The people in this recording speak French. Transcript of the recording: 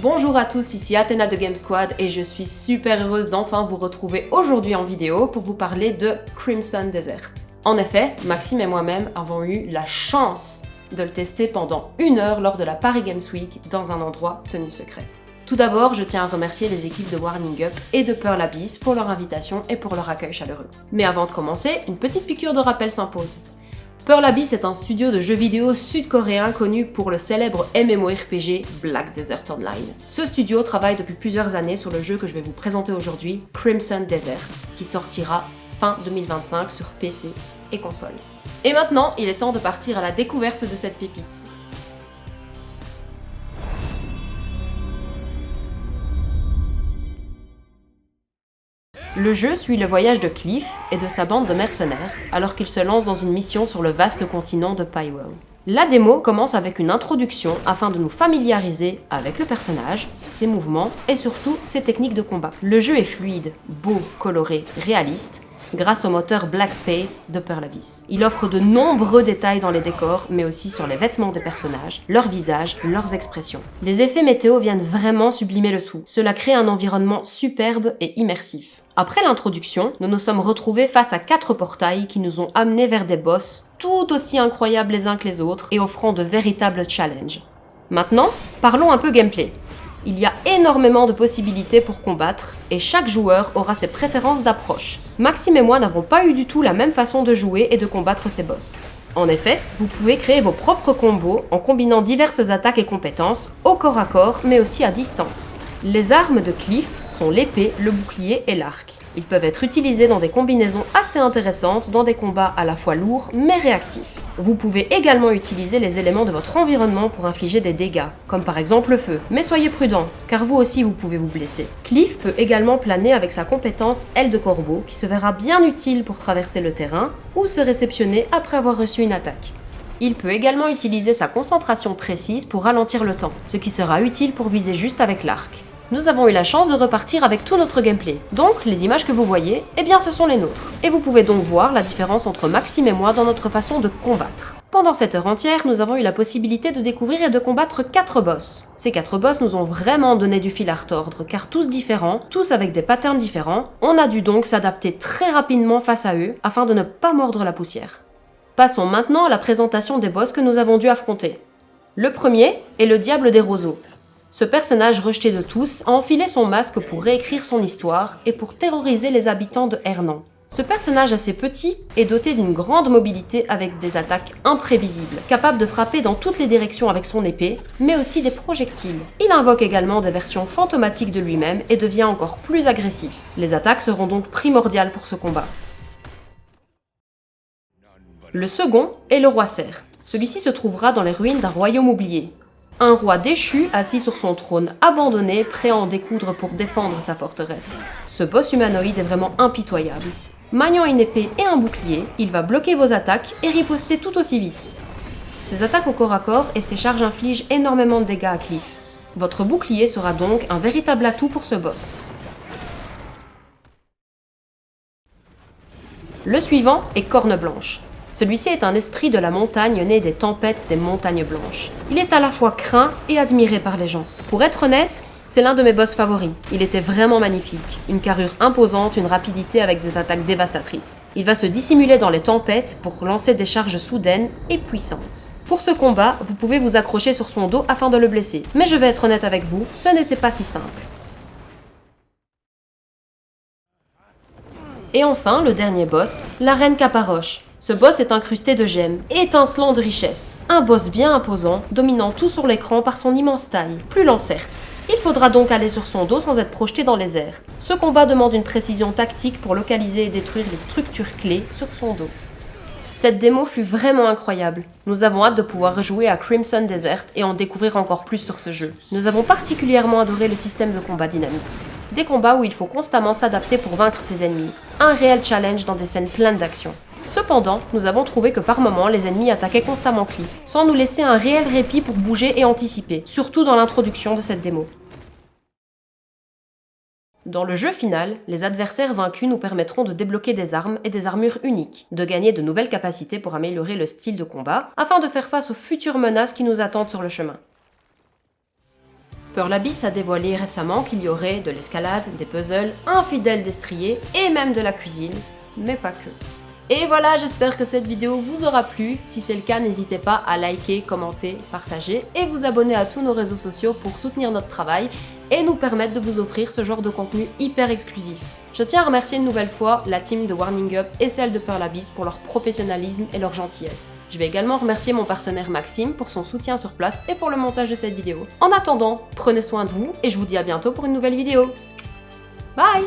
Bonjour à tous, ici Athéna de Game Squad et je suis super heureuse d'enfin vous retrouver aujourd'hui en vidéo pour vous parler de Crimson Desert. En effet, Maxime et moi-même avons eu la chance de le tester pendant 1 heure lors de la Paris Games Week dans un endroit tenu secret. Tout d'abord, je tiens à remercier les équipes de Warning Up et de Pearl Abyss pour leur invitation et pour leur accueil chaleureux. Mais avant de commencer, une petite piqûre de rappel s'impose. Pearl Abyss est un studio de jeux vidéo sud-coréen connu pour le célèbre MMORPG Black Desert Online. Ce studio travaille depuis plusieurs années sur le jeu que je vais vous présenter aujourd'hui, Crimson Desert, qui sortira fin 2025 sur PC et console. Et maintenant, il est temps de partir à la découverte de cette pépite. Le jeu suit le voyage de Cliff et de sa bande de mercenaires alors qu'ils se lancent dans une mission sur le vaste continent de Pyrrhus. La démo commence avec une introduction afin de nous familiariser avec le personnage, ses mouvements et surtout ses techniques de combat. Le jeu est fluide, beau, coloré, réaliste, grâce au moteur Black Space de Pearl Abyss. Il offre de nombreux détails dans les décors, mais aussi sur les vêtements des personnages, leurs visages, leurs expressions. Les effets météo viennent vraiment sublimer le tout. Cela crée un environnement superbe et immersif. Après l'introduction, nous nous sommes retrouvés face à 4 portails qui nous ont amenés vers des boss tout aussi incroyables les uns que les autres et offrant de véritables challenges. Maintenant, parlons un peu gameplay. Il y a énormément de possibilités pour combattre et chaque joueur aura ses préférences d'approche. Maxime et moi n'avons pas eu du tout la même façon de jouer et de combattre ces boss. En effet, vous pouvez créer vos propres combos en combinant diverses attaques et compétences au corps à corps mais aussi à distance. Les armes de Cliff sont l'épée, le bouclier et l'arc. Ils peuvent être utilisés dans des combinaisons assez intéressantes dans des combats à la fois lourds mais réactifs. Vous pouvez également utiliser les éléments de votre environnement pour infliger des dégâts, comme par exemple le feu. Mais soyez prudents, car vous aussi vous pouvez vous blesser. Cliff peut également planer avec sa compétence aile de corbeau, qui se verra bien utile pour traverser le terrain ou se réceptionner après avoir reçu une attaque. Il peut également utiliser sa concentration précise pour ralentir le temps, ce qui sera utile pour viser juste avec l'arc. Nous avons eu la chance de repartir avec tout notre gameplay, donc les images que vous voyez, eh bien ce sont les nôtres. Et vous pouvez donc voir la différence entre Maxime et moi dans notre façon de combattre. Pendant cette heure entière, nous avons eu la possibilité de découvrir et de combattre 4 boss. Ces 4 boss nous ont vraiment donné du fil à retordre, car tous différents, tous avec des patterns différents, on a dû donc s'adapter très rapidement face à eux, afin de ne pas mordre la poussière. Passons maintenant à la présentation des boss que nous avons dû affronter. Le premier est le Diable des Roseaux. Ce personnage rejeté de tous a enfilé son masque pour réécrire son histoire et pour terroriser les habitants de Hernan. Ce personnage assez petit est doté d'une grande mobilité avec des attaques imprévisibles, capable de frapper dans toutes les directions avec son épée, mais aussi des projectiles. Il invoque également des versions fantomatiques de lui-même et devient encore plus agressif. Les attaques seront donc primordiales pour ce combat. Le second est le roi cerf. Celui-ci se trouvera dans les ruines d'un royaume oublié. Un roi déchu assis sur son trône abandonné, prêt à en découdre pour défendre sa forteresse. Ce boss humanoïde est vraiment impitoyable. Maniant une épée et un bouclier, il va bloquer vos attaques et riposter tout aussi vite. Ses attaques au corps à corps et ses charges infligent énormément de dégâts à Cliff. Votre bouclier sera donc un véritable atout pour ce boss. Le suivant est Corne Blanche. Celui-ci est un esprit de la montagne né des tempêtes des montagnes blanches. Il est à la fois craint et admiré par les gens. Pour être honnête, c'est l'un de mes boss favoris. Il était vraiment magnifique. Une carrure imposante, une rapidité avec des attaques dévastatrices. Il va se dissimuler dans les tempêtes pour lancer des charges soudaines et puissantes. Pour ce combat, vous pouvez vous accrocher sur son dos afin de le blesser. Mais je vais être honnête avec vous, ce n'était pas si simple. Et enfin, le dernier boss, la reine Caparoche. Ce boss est incrusté de gemmes, étincelant de richesse. Un boss bien imposant, dominant tout sur l'écran par son immense taille. Plus lent certes. Il faudra donc aller sur son dos sans être projeté dans les airs. Ce combat demande une précision tactique pour localiser et détruire les structures clés sur son dos. Cette démo fut vraiment incroyable. Nous avons hâte de pouvoir rejouer à Crimson Desert et en découvrir encore plus sur ce jeu. Nous avons particulièrement adoré le système de combat dynamique. Des combats où il faut constamment s'adapter pour vaincre ses ennemis. Un réel challenge dans des scènes pleines d'action. Cependant, nous avons trouvé que par moments, les ennemis attaquaient constamment Cliff, sans nous laisser un réel répit pour bouger et anticiper, surtout dans l'introduction de cette démo. Dans le jeu final, les adversaires vaincus nous permettront de débloquer des armes et des armures uniques, de gagner de nouvelles capacités pour améliorer le style de combat, afin de faire face aux futures menaces qui nous attendent sur le chemin. Pearl Abyss a dévoilé récemment qu'il y aurait de l'escalade, des puzzles, un fidèle destrier et même de la cuisine, mais pas que. Et voilà, j'espère que cette vidéo vous aura plu. Si c'est le cas, n'hésitez pas à liker, commenter, partager et vous abonner à tous nos réseaux sociaux pour soutenir notre travail et nous permettre de vous offrir ce genre de contenu hyper exclusif. Je tiens à remercier une nouvelle fois la team de Warning Up et celle de Pearl Abyss pour leur professionnalisme et leur gentillesse. Je vais également remercier mon partenaire Maxime pour son soutien sur place et pour le montage de cette vidéo. En attendant, prenez soin de vous et je vous dis à bientôt pour une nouvelle vidéo. Bye!